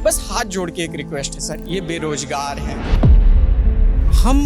बस हाथ जोड़ के एक रिक्वेस्ट है सर, ये बेरोजगार हैं। हम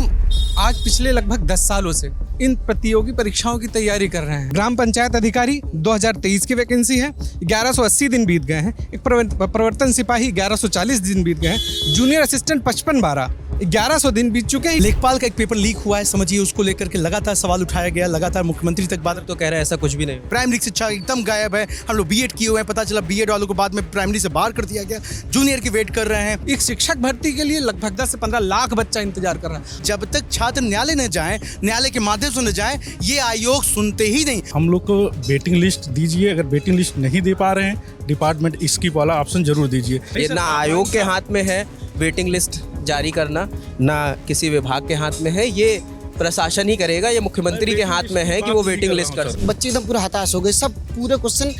आज पिछले लगभग 10 सालों से इन प्रतियोगी परीक्षाओं की तैयारी कर रहे हैं। ग्राम पंचायत अधिकारी 2023 की वैकेंसी है, 1180 दिन बीत गए हैं। एक प्रवर्तन सिपाही 1140 दिन बीत गए हैं। जूनियर असिस्टेंट 55-12 1100 दिन बीत चुके हैं। लेखपाल का एक पेपर लीक हुआ है, समझिए उसको लेकर के लगातार सवाल उठाया गया, लगातार मुख्यमंत्री तक बात। तो कह रहे हैं ऐसा कुछ भी नहीं। प्राइमरी शिक्षा एकदम गायब है। हम लोग बीएड किए हुए हैं, पता चला बीएड वालों को बाद में प्राइमरी से बाहर कर दिया गया। जूनियर की वेट कर रहे हैं। एक शिक्षक भर्ती के लिए लगभग 10 से 15 लाख बच्चा इंतजार कर रहा है। जब तक छात्र न्यायालय न जाए, न्यायालय के माध्यम से न जाए, ये आयोग सुनते ही नहीं। हम लोग को वेटिंग लिस्ट दीजिए, अगर वेटिंग लिस्ट नहीं दे पा रहे हैं डिपार्टमेंट स्किप वाला ऑप्शन जरूर दीजिए। ये ना आयोग के हाथ में है वेटिंग लिस्ट जारी करना, ना किसी विभाग के हाथ में है, ये प्रशासन ही करेगा। ये मुख्यमंत्री के हाथ में है कि वो वेटिंग लिस्ट कर। बच्चे एकदम पूरा हताश हो गए। सब पूरे question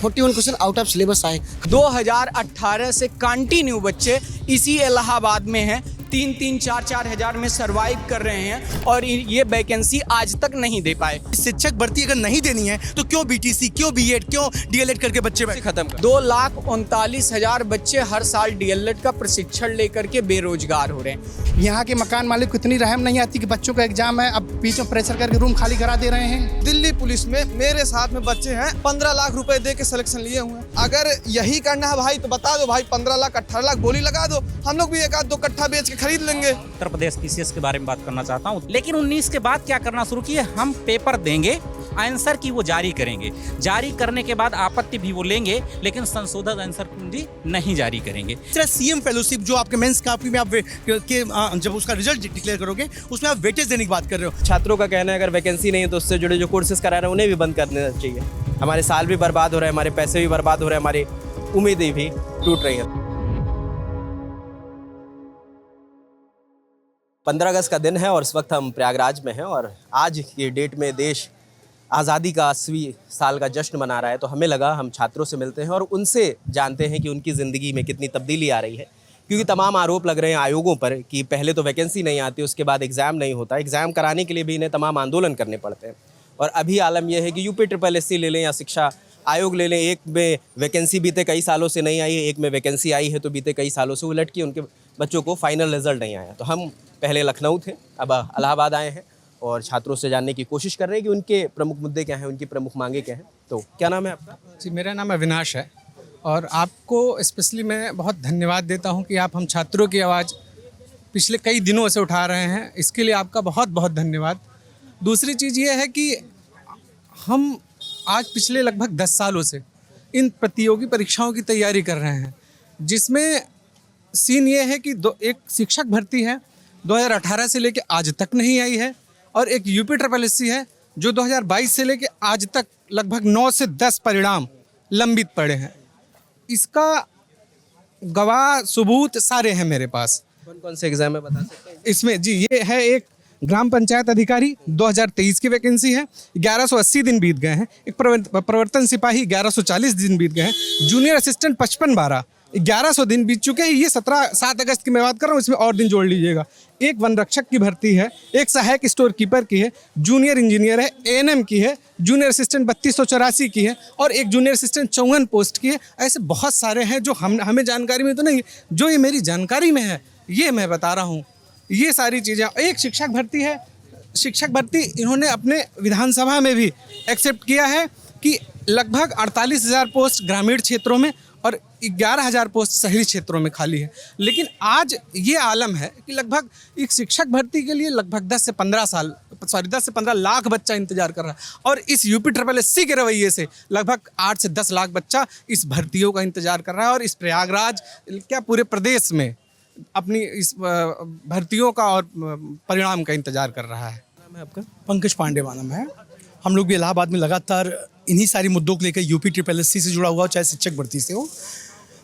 41 question out of syllabus आए। 2018 से कंटिन्यू बच्चे इसी इलाहाबाद में हैं, 3-3, 4-4 हज़ार में सर्वाइव कर रहे हैं और ये वैकेंसी आज तक नहीं दे पाए। शिक्षक भर्ती अगर नहीं देनी है तो क्यों बीटीसी, क्यों बीएड, क्यों डीएलएड करके बच्चे खत्म कर। 2,39,000 बच्चे हर साल डीएलएड का प्रशिक्षण लेकर के बेरोजगार हो रहे हैं। यहाँ के मकान मालिक को इतनी रहम नहीं आती कि बच्चों का एग्जाम है, अब बीच में प्रेशर करके रूम खाली करा दे रहे हैं। दिल्ली पुलिस में मेरे साथ में बच्चे हैं, 15 लाख रुपए दे के सिलेक्शन लिए हुए हैं। अगर यही करना है भाई तो बता दो भाई, 15 लाख 18 लाख बोली लगा दो, हम लोग भी 1-2 कट्ठा बेच के खरीद लेंगे। उत्तर प्रदेश पीसीएस के बारे में बात करना चाहता हूँ। लेकिन 19 के बाद क्या करना शुरू किए, हम पेपर देंगे, आंसर की वो जारी करेंगे, जारी करने के बाद आपत्ति भी वो लेंगे, लेकिन संशोधित आंसर भी नहीं जारी करेंगे। सीएम फेलोशिप जो आपके मेंस काफी में आप जब उसका रिजल्ट डिक्लेयर करोगे उसमें आप वेटेज देने की बात कर रहे हो। छात्रों का कहना है अगर वैकेंसी नहीं है तो उससे जुड़े जो कोर्सेज करा रहे हैं उन्हें भी बंद कर देना चाहिए। हमारे साल भी बर्बाद हो रहे हैं, हमारे पैसे भी बर्बाद हो रहे हैं, हमारी उम्मीदें भी टूट रही हैं। 15 अगस्त का दिन है और इस वक्त हम प्रयागराज में हैं और आज की डेट में देश आज़ादी का 80 साल का जश्न मना रहा है। तो हमें लगा हम छात्रों से मिलते हैं और उनसे जानते हैं कि उनकी ज़िंदगी में कितनी तब्दीली आ रही है, क्योंकि तमाम आरोप लग रहे हैं आयोगों पर कि पहले तो वैकेंसी नहीं आती, उसके बाद एग्ज़ाम नहीं होता, एग्ज़ाम कराने के लिए भी इन्हें तमाम आंदोलन करने पड़ते हैं। और अभी आलम यह है कि UPSSC ले लें या शिक्षा आयोग ले लें, एक में वैकेंसी बीते कई सालों से नहीं आई है, एक में वैकेंसी आई है तो बीते कई सालों से उलट की उनके बच्चों को फाइनल रिजल्ट नहीं आया। तो हम पहले लखनऊ थे, अब इलाहाबाद आए हैं और छात्रों से जानने की कोशिश कर रहे हैं कि उनके प्रमुख मुद्दे क्या हैं, उनकी प्रमुख मांगे क्या हैं। तो क्या नाम है आपका? जी, मेरा नाम अविनाश है और आपको स्पेशली मैं बहुत धन्यवाद देता हूं कि आप हम छात्रों की आवाज़ पिछले कई दिनों से उठा रहे हैं, इसके लिए आपका बहुत बहुत धन्यवाद। दूसरी चीज़ ये है कि हम आज पिछले लगभग 10 सालों से इन प्रतियोगी परीक्षाओं की तैयारी कर रहे हैं, जिसमें सीन ये है कि एक शिक्षक भर्ती है 2018 से लेके आज तक नहीं आई है और एक UPSSC है जो 2022 से लेके आज तक लगभग 9 से 10 परिणाम लंबित पड़े हैं। इसका गवाह सबूत सारे हैं मेरे पास। कौन कौन से एग्जाम में बता सकते हैं? इसमें जी ये है एक ग्राम पंचायत अधिकारी 2023 की वैकेंसी है, 1180 दिन बीत गए हैं। एक प्रवर्तन सिपाही 1140 दिन बीत गए हैं। जूनियर असिस्टेंट 55-12 1100 दिन बीत चुके हैं। ये 7 अगस्त की मैं बात कर रहा हूँ, इसमें और दिन जोड़ लीजिएगा। एक वन रक्षक की भर्ती है, एक सहायक स्टोर कीपर की है, जूनियर इंजीनियर है, ANM की है, जूनियर असिस्टेंट 3284 की है और एक जूनियर असिस्टेंट 54 पोस्ट की है। ऐसे बहुत सारे हैं जो हमें जानकारी में तो नहीं, जो ये मेरी जानकारी में है ये मैं बता रहा हूँ। ये सारी चीज़ें। एक शिक्षक भर्ती है, शिक्षक भर्ती इन्होंने अपने विधानसभा में भी एक्सेप्ट किया है कि लगभग 48,000 पोस्ट ग्रामीण क्षेत्रों में और 11,000 पोस्ट शहरी क्षेत्रों में खाली है। लेकिन आज ये आलम है कि लगभग एक शिक्षक भर्ती के लिए लगभग 10 से 15 लाख बच्चा इंतजार कर रहा है और इस UPSSC के रवैये से लगभग 8 से 10 लाख बच्चा इस भर्तियों का इंतजार कर रहा है और इस प्रयागराज क्या पूरे प्रदेश में अपनी इस भर्तियों का और परिणाम का इंतजार कर रहा है। नाम है आपका? पंकज पांडे नाम है। हम लोग भी इलाहाबाद में लगातार इन्हीं सारी मुद्दों को लेकर UPSSC से जुड़ा हुआ हो, चाहे शिक्षक भर्ती से हो।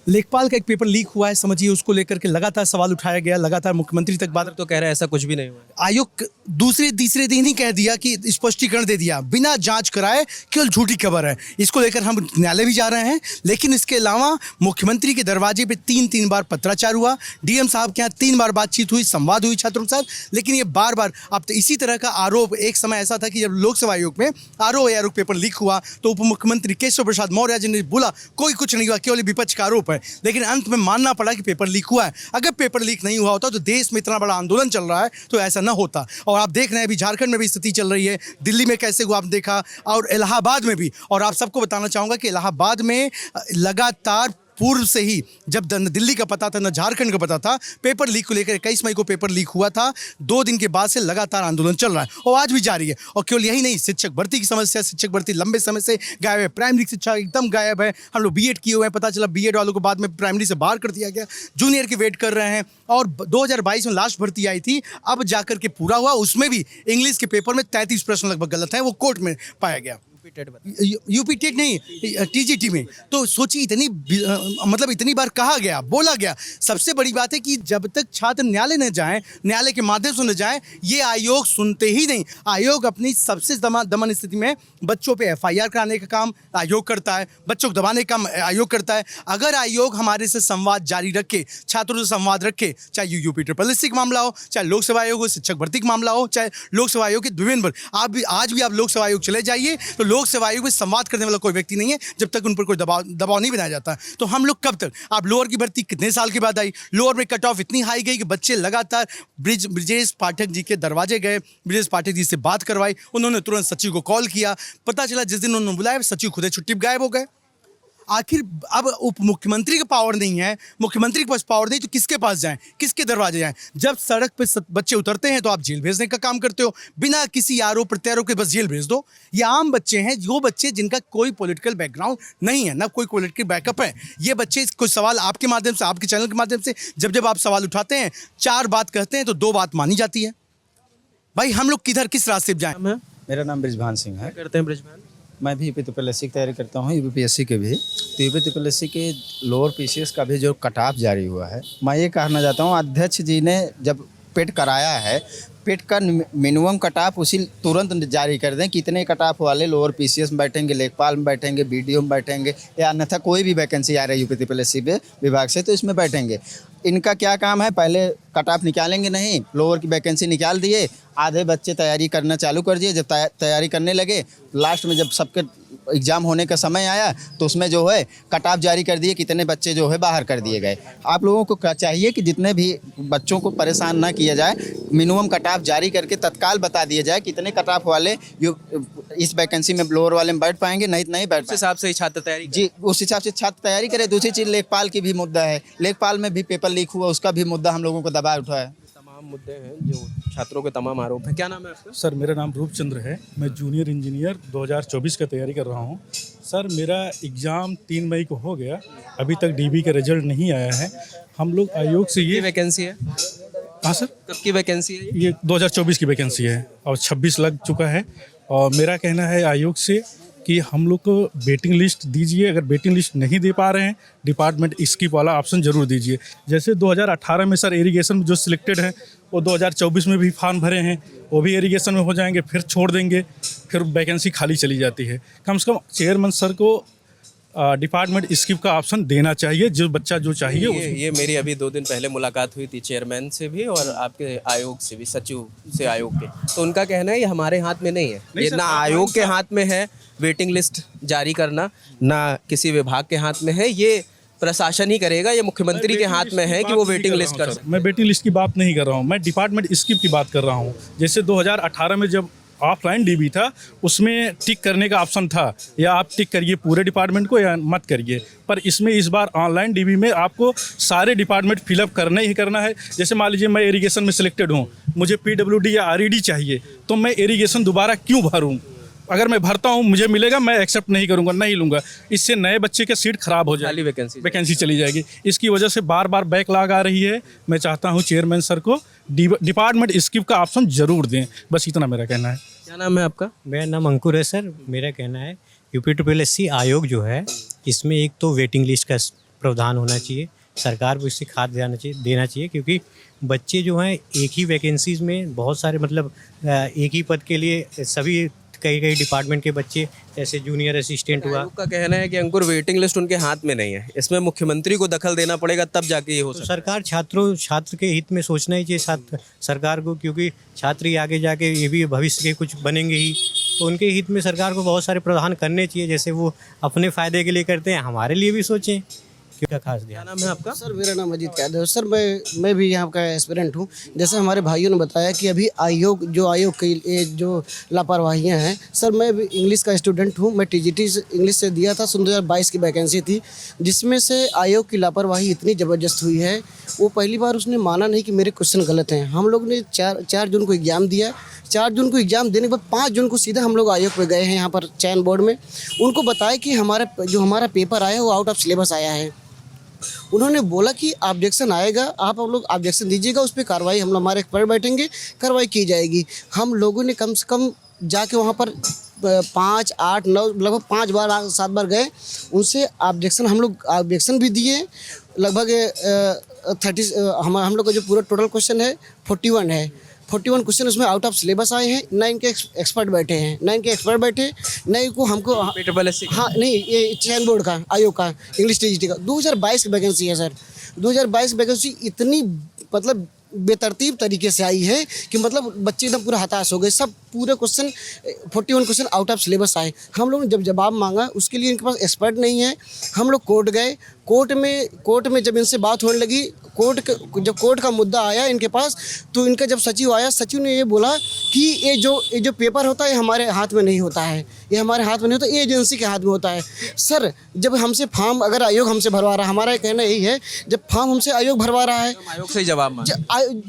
लेखपाल का एक पेपर लीक हुआ है, समझिए उसको लेकर के लगातार सवाल उठाया गया, लगातार मुख्यमंत्री तक बात। तो कह रहे हैं ऐसा कुछ भी नहीं हुआ। आयोग दूसरे तीसरे दिन ही कह दिया कि स्पष्टीकरण दे दिया बिना जांच कराए, केवल झूठी खबर है। इसको लेकर हम न्यायालय भी जा रहे हैं, लेकिन इसके अलावा मुख्यमंत्री के दरवाजे पे 3 बार पत्राचार हुआ, DM साहब के यहाँ 3 बार बातचीत हुई, संवाद हुई छात्रों के साथ। लेकिन ये बार बार अब तो इसी तरह का आरोप, एक समय ऐसा था कि जब लोकसभा आयोग में RO पेपर लीक हुआ तो उप मुख्यमंत्री केशव प्रसाद मौर्य जी ने बोला कोई कुछ नहीं हुआ, केवल विपक्ष का आरोप है। है, लेकिन अंत में मानना पड़ा कि पेपर लीक हुआ है। अगर पेपर लीक नहीं हुआ होता तो देश में इतना बड़ा आंदोलन चल रहा है तो ऐसा ना होता। और आप देख रहे हैं अभी झारखंड में भी स्थिति चल रही है, दिल्ली में कैसे हुआ आपने देखा, और इलाहाबाद में भी। और आप सबको बताना चाहूँगा कि इलाहाबाद में लगातार पूर्व से ही, जब न दिल्ली का पता था न झारखंड का पता था, पेपर लीक को लेकर 21 मई को पेपर लीक हुआ था। 2 दिन के बाद से लगातार आंदोलन चल रहा है और आज भी जारी है। और केवल यही नहीं, शिक्षक भर्ती की समस्या, शिक्षक भर्ती लंबे समय से गायब है, प्राइमरी शिक्षा एकदम गायब है। हम लोग बीएड किए हुए हैं, पता चला बीएड वालों को बाद में प्राइमरी से बाहर कर दिया गया, जूनियर की वेट कर रहे हैं। और 2022 में लास्ट भर्ती आई थी, अब जाकर के पूरा हुआ, उसमें भी इंग्लिश के पेपर में 33 प्रश्न लगभग गलत हैं, वो कोर्ट में पाया गया। यूपी टेट नहीं, टीजीटी में। तो सोचिए मतलब इतनी बार कहा गया, बोला गया। सबसे बड़ी बात है कि जब तक छात्र न्यायालय न जाएं, न्यायालय के माध्यम से न जाएं, ये आयोग सुनते ही नहीं। आयोग अपनी सबसे दमन स्थिति में बच्चों पे एफआईआर कराने का काम आयोग करता है, बच्चों को दबाने का काम आयोग करता है। अगर आयोग हमारे से संवाद जारी रखे, छात्रों से संवाद रखे, चाहे यूपी ट्रिपल का मामला हो, चाहे लोकसेवा आयोग हो, शिक्षक भर्ती का मामला हो, चाहे लोकसेवा आयोग के विभिन्न वर्ग, आज भी आप लोकसेवा आयोग चले जाइए तो लोकसेवा आयोग में संवाद करने वाला कोई व्यक्ति नहीं है जब तक उन पर कोई दबाव नहीं बनाया जाता। तो हम लोग कब तक, आप लोअर की भर्ती कितने साल के बाद आई, लोअर में कट ऑफ इतनी हाई गई कि बच्चे लगातार ब्रिजेश पाठक जी के दरवाजे गए, ब्रिजेश पाठक जी से बात करवाई, उन्होंने तुरंत सचिव को कॉल किया, पता चला जिस दिन उन्होंने बुलाया सचिव खुद छुट्टी पर गायब हो गए। आखिर अब उप मुख्यमंत्री का पावर नहीं है, मुख्यमंत्री के पास पावर नहीं तो किसके पास जाएं, किसके दरवाजे जाएं? जब सड़क पे बच्चे उतरते हैं तो आप जेल भेजने का काम करते हो, बिना किसी आरोप प्रत्यारोप के बस जेल भेज दो। ये आम बच्चे हैं, जो बच्चे जिनका कोई पॉलिटिकल बैकग्राउंड नहीं है, ना कोई पॉलिटिकल बैकअप है। ये बच्चे कोई सवाल आपके माध्यम से, आपके चैनल के माध्यम से जब आप सवाल उठाते हैं, 4 बात कहते हैं तो 2 बात मानी जाती है। भाई हम लोग किस रास्ते पर जाएं? मेरा नाम ब्रिजभान सिंह है। करते हैं ब्रिजभान? मैं भी यूपी ट्रिपल की तैयारी करता हूँ, यूपीपीएससी के भी। तो यूपी ट्रिपल के लोअर पीसीएस का भी जो कट ऑफ जारी हुआ है, मैं ये कहना चाहता हूँ, अध्यक्ष जी ने जब पेट कराया है, पेट का मिनिमम कट ऑफ उसी तुरंत जारी कर दें। कितने कट ऑफ वाले लोअर पीसीएस में बैठेंगे, लेखपाल में बैठेंगे, बीडीओ में बैठेंगे, या अन्यथा कोई भी वैकेंसी आ रही है यूपी ट्रिपल पे विभाग से तो इसमें बैठेंगे। इनका क्या काम है, पहले कट ऑफ निकालेंगे नहीं, लोअर की वैकेंसी निकाल दिए, आधे बच्चे तैयारी करना चालू कर दिए। जब तैयारी करने लगे, लास्ट में जब सबके एग्ज़ाम होने का समय आया तो उसमें जो है कट ऑफ जारी कर दिए, कितने बच्चे जो है बाहर कर दिए गए। आप लोगों को चाहिए कि जितने भी बच्चों को परेशान ना किया जाए, मिनिमम कट ऑफ जारी करके तत्काल बता दिया जाए कितने कट ऑफ वाले इस वैकेंसी में लोअर वाले में बैठ पाएंगे, नहीं बैठ। उस हिसाब से छात्र तैयारी जी, उस हिसाब से छात्र तैयारी करें। दूसरी चीज़, लेखपाल की भी मुद्दा है, लेखपाल में भी पेपर लीक हुआ, उसका भी मुद्दा हम लोगों को दबा उठा है। तमाम मुद्दे हैं जो छात्रों के तमाम आरोप हैं। क्या नाम है आपका? सर मेरा नाम रूपचंद्र है, मैं जूनियर इंजीनियर 2024 का तैयारी कर रहा हूँ। सर मेरा एग्ज़ाम 3 मई को हो गया, अभी तक डीबी का रिजल्ट नहीं आया है। हम लोग आयोग से ये वैकेंसी है? हाँ सर, कब की वैकेंसी है? ये 2024 की वैकेंसी है और 26 लग चुका है। और मेरा कहना है आयोग से कि हम लोग को वेटिंग लिस्ट दीजिए। अगर वेटिंग लिस्ट नहीं दे पा रहे हैं, डिपार्टमेंट स्किप वाला ऑप्शन ज़रूर दीजिए। जैसे 2018 में सर इरिगेशन में जो सिलेक्टेड हैं वो 2024 में भी फॉर्म भरे हैं, वो भी इरिगेशन में हो जाएंगे, फिर छोड़ देंगे, फिर वैकेंसी खाली चली जाती है। कम से कम चेयरमैन सर को डिपार्टमेंट स्किप का ऑप्शन देना चाहिए, जो बच्चा जो चाहिए। ये मेरी अभी 2 दिन पहले मुलाकात हुई थी चेयरमैन से भी और आपके आयोग से भी, सचिव से आयोग के, तो उनका कहना है ये हमारे हाथ में नहीं है, ये ना आयोग के हाथ में है वेटिंग लिस्ट जारी करना, ना किसी विभाग के हाथ में है, ये प्रशासन ही करेगा, ये मुख्यमंत्री के हाथ में है कि वो वेटिंग लिस्ट कर सकते। मैं वेटिंग लिस्ट की बात नहीं कर रहा हूँ, मैं डिपार्टमेंट स्किप की बात कर रहा हूँ। जैसे 2018 में जब ऑफलाइन डीबी था, उसमें टिक करने का ऑप्शन था, या आप टिक करिए पूरे डिपार्टमेंट को या मत करिए। पर इसमें इस बार ऑनलाइन डीबी में आपको सारे डिपार्टमेंट फिलअप करना ही करना है। जैसे मान लीजिए मैं इरिगेशन में सिलेक्टेड हूँ, मुझे पीडब्ल्यूडी या आरईडी चाहिए, तो मैं इरिगेशन दोबारा क्यों भरूँ? अगर मैं भरता हूँ मुझे मिलेगा, मैं एक्सेप्ट नहीं करूँगा, नहीं लूँगा। इससे नए बच्चे के सीट खराब हो जाएगी, वैकेंसी चली जाएगी। इसकी वजह से बार बार बैकलॉग आ रही है। मैं चाहता हूँ चेयरमैन सर को डिपार्टमेंट स्किप का ऑप्शन ज़रूर दें, बस इतना मेरा कहना है। क्या नाम है आपका? मेरा नाम अंकुर है सर। मेरा कहना है यूपी ट्रिपल आयोग जो है, इसमें एक तो वेटिंग लिस्ट का प्रावधान होना चाहिए, सरकार को इससे खाद देना चाहिए, क्योंकि बच्चे जो हैं एक ही वैकेंसीज में बहुत सारे, मतलब एक ही पद के लिए सभी कई डिपार्टमेंट के बच्चे, जैसे जूनियर असिस्टेंट हुआ। आयोग का कहना है कि अंकुर वेटिंग लिस्ट उनके हाथ में नहीं है, इसमें मुख्यमंत्री को दखल देना पड़ेगा, तब जाके ये हो सकता है। सरकार छात्र के हित में सोचना ही चाहिए सरकार को, क्योंकि छात्र ही आगे जाके ये भी भविष्य के कुछ बनेंगे ही, तो उनके हित में सरकार को बहुत सारे प्रावधान करने चाहिए। जैसे वो अपने फ़ायदे के लिए करते हैं, हमारे लिए भी सोचें क्या खास ध्यान। नाम है आपका? सर मेरा नाम अजीत यादव है। सर मैं भी यहाँ का एस्पिरेंट हूँ। जैसे हमारे भाइयों ने बताया कि अभी आयोग की ये जो लापरवाहियाँ हैं, सर मैं भी इंग्लिश का स्टूडेंट हूँ। मैं TGT इंग्लिश से दिया था, 2022 की वैकेंसी थी, जिसमें से आयोग की लापरवाही इतनी ज़बरदस्त हुई है। वो पहली बार उसने माना नहीं कि मेरे क्वेश्चन गलत हैं। हम लोग ने 4 जून को एग्ज़ाम दिया। 4 जून को एग्ज़ाम देने के बाद 5 जून को सीधा हम लोग आयोग पे गए हैं, यहाँ पर चयन बोर्ड में। उनको बताया कि हमारा पेपर आया है वो आउट ऑफ सिलेबस आया है। उन्होंने बोला कि ऑब्जेक्शन आएगा, आप लोग ऑब्जेक्शन दीजिएगा, उस पर कार्रवाई, हम हमारे एक्सपर्ट बैठेंगे, कार्रवाई की जाएगी। हम लोगों ने कम से कम जाके वहाँ पर 5, 8, 9 लगभग 5 बार 7 बार गए। उनसे ऑब्जेक्शन हम लोग ऑब्जेक्शन भी दिए। लगभग 30 हम लोग का जो पूरा टोटल क्वेश्चन है 41 है। 41 क्वेश्चन उसमें आउट ऑफ सिलेबस आए हैं। ना इनके एक्सपर्ट बैठे हैं, ना इनके एक्सपर्ट बैठे, ना इनको हमको हाँ नहीं, ये चयन बोर्ड का आयोग का इंग्लिश TGT का 2022 की वैकेंसी है सर। 2022 वैकेंसी इतनी मतलब बेतरतीब तरीके से आई है कि मतलब बच्चे एकदम पूरा हताश हो गए। सब पूरे question 41 question out of syllabus आए। हम लोगों ने जब जवाब मांगा उसके लिए इनके पास एक्सपर्ट नहीं है। हम लोग कोर्ट गए। कोर्ट में जब इनसे बात होने लगी, जब कोर्ट का मुद्दा आया इनके पास, तो इनका जब सचिव आया, सचिव ने ये बोला कि ये जो पेपर होता है ये हमारे हाथ में नहीं होता है, ये हमारे हाथ में नहीं होता, ये एजेंसी के हाथ में होता है। सर जब हमसे फॉर्म अगर आयोग हमसे भरवा रहा है, हमारा कहना यही है, जब फॉर्म हमसे आयोग भरवा रहा है, आयोग से जवाब मांगे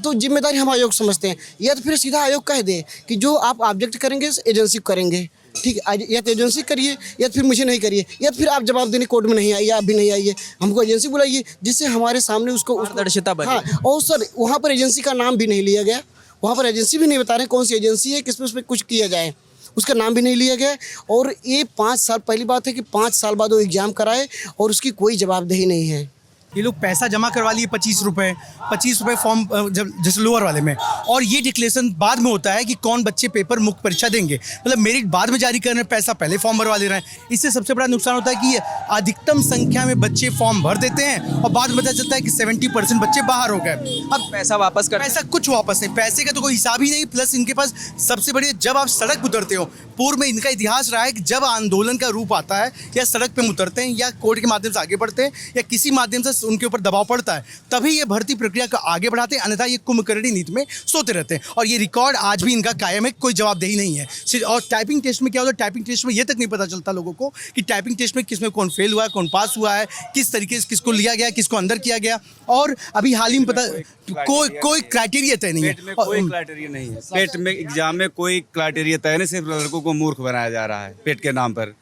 तो जिम्मेदारी हम आयोग समझते हैं। या तो फिर सीधा आयोग कह दे कि जो आप ऑब्जेक्ट करेंगे एजेंसी को करेंगे, ठीक है, या तो एजेंसी करिए या फिर मुझे नहीं करिए, या फिर आप जवाब देने कोर्ट में नहीं आइए, आप भी नहीं आइए, हमको एजेंसी बुलाइए, जिससे हमारे सामने उसको पारदर्शिता बने। हाँ, और सर वहाँ पर एजेंसी का नाम भी नहीं लिया गया। वहाँ पर एजेंसी भी नहीं बता रहे कौन सी एजेंसी है, किस पे उस पर कुछ किया जाए, उसका नाम भी नहीं लिया गया। और ये 5 साल, पहली बात है कि 5 साल बाद वो एग्ज़ाम कराए और उसकी कोई जवाबदेही नहीं है। ये लोग पैसा जमा करवा लिए 25 रुपये फॉर्म जब जैसे लोअर वाले में, और ये डिक्लेरेशन बाद में होता है कि कौन बच्चे पेपर मुक्त परीक्षा देंगे, मतलब मेरिट बाद में जारी कर रहे हैं, पैसा पहले फॉर्म भरवा ले रहे हैं। इससे सबसे बड़ा नुकसान होता है कि अधिकतम संख्या में बच्चे फॉर्म भर देते हैं और बाद में पता चलता है कि 70% बच्चे बाहर हो गए। अब पैसा वापस कर, पैसा कुछ वापस नहीं, पैसे का तो कोई हिसाब ही नहीं। प्लस इनके पास सबसे बड़ी, जब आप सड़क पर उतरते हो, पूर्व में इनका इतिहास रहा है कि जब आंदोलन का रूप आता है या सड़क पे उतरते हैं या कोर्ट के माध्यम से आगे बढ़ते हैं या किसी माध्यम से उनके ऊपर दबाव पड़ता है, तभी ये भर्ती प्रक्रिया को आगे बढ़ाते हैं, अन्यथा ये कुंभकर्णी नीति में सोते रहते हैं। और ये रिकॉर्ड आज भी इनका कायम है, कोई जवाबदेही नहीं है। और टाइपिंग टेस्ट में क्या होता है, टाइपिंग टेस्ट में ये तक नहीं पता चलता लोगों को कि टाइपिंग टेस्ट में किसमें कौन फेल हुआ है, कौन पास हुआ है, किस तरीके से किसको लिया गया, किसको अंदर किया गया। और अभी हाल ही में पता कोई क्राइटेरिया तय नहीं है, कोई क्राइटेरिया नहीं है। पेट में एग्जाम में कोई क्राइटेरिया तय नहीं, सिर्फ लड़कों को मूर्ख बनाया जा रहा है पेट के नाम पर।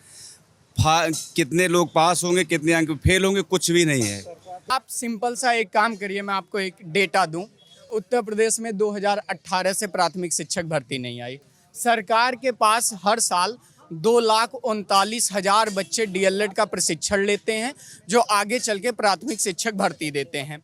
कितने लोग पास होंगे, कितने अंक फेल होंगे, कुछ भी नहीं है। आप सिंपल सा एक काम करिए, मैं आपको एक डेटा दूं। उत्तर प्रदेश में 2018 से प्राथमिक शिक्षक भर्ती नहीं आई। सरकार के पास हर साल 2,39,000 बच्चे DLED का प्रशिक्षण लेते हैं, जो आगे चल के प्राथमिक शिक्षक भर्ती देते हैं।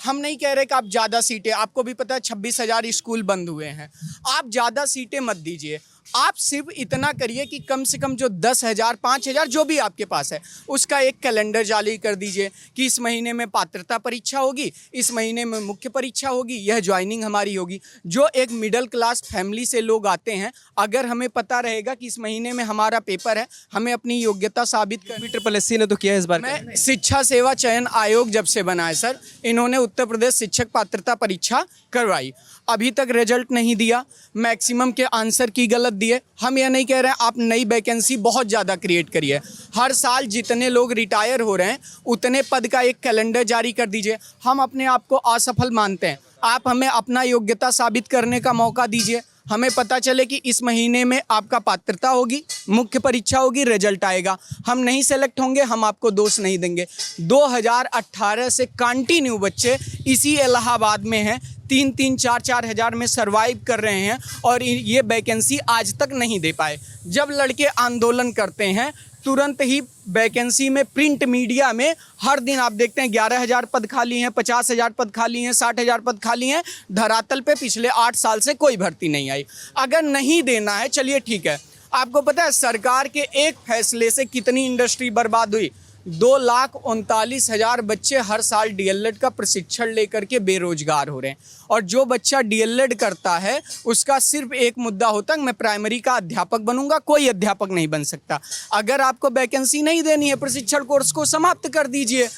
हम नहीं कह रहे कि आप ज़्यादा सीटें, आपको भी पता है 26,000 स्कूल बंद हुए हैं, आप ज़्यादा सीटें मत दीजिए। आप सिर्फ इतना करिए कि कम से कम जो 10,000, 5,000 जो भी आपके पास है, उसका एक कैलेंडर जारी कर दीजिए कि इस महीने में पात्रता परीक्षा होगी, इस महीने में मुख्य परीक्षा होगी, यह ज्वाइनिंग हमारी होगी। जो एक मिडिल क्लास फैमिली से लोग आते हैं, अगर हमें पता रहेगा कि इस महीने में हमारा पेपर है, हमें अपनी योग्यता साबित कर। TSS ने तो किया इस बार। मैं शिक्षा सेवा चयन आयोग जब से बना है सर, इन्होंने उत्तर प्रदेश शिक्षक पात्रता परीक्षा करवाई, अभी तक रिजल्ट नहीं दिया, मैक्सिमम के आंसर की गलत दिए। हम यह नहीं कह रहे हैं आप नई वैकेंसी बहुत ज़्यादा क्रिएट करिए, हर साल जितने लोग रिटायर हो रहे हैं उतने पद का एक कैलेंडर जारी कर दीजिए। हम अपने आप को असफल मानते हैं, आप हमें अपना योग्यता साबित करने का मौका दीजिए। हमें पता चले कि इस महीने में आपका पात्रता होगी, मुख्य परीक्षा होगी, रिजल्ट आएगा, हम नहीं सेलेक्ट होंगे, हम आपको दोष नहीं देंगे। 2018 से कंटिन्यू बच्चे इसी इलाहाबाद में हैं, 3-3, 4-4 हज़ार में सर्वाइव कर रहे हैं और ये वैकेंसी आज तक नहीं दे पाए। जब लड़के आंदोलन करते हैं तुरंत ही वैकेंसी में, प्रिंट मीडिया में हर दिन आप देखते हैं 11,000 पद खाली हैं, 50,000 पद खाली हैं, 60,000 पद खाली हैं। धरातल पे पिछले 8 साल से कोई भर्ती नहीं आई। अगर नहीं देना है चलिए ठीक है, आपको पता है सरकार के एक फैसले से कितनी इंडस्ट्री बर्बाद हुई। 2,39,000 बच्चे हर साल डीएलएड का प्रशिक्षण लेकर के बेरोजगार हो रहे हैं। और जो बच्चा डीएलएड करता है उसका सिर्फ एक मुद्दा होता है, मैं प्राइमरी का अध्यापक बनूंगा। कोई अध्यापक नहीं बन सकता। अगर आपको वैकेंसी नहीं देनी है, प्रशिक्षण कोर्स को समाप्त कर दीजिए।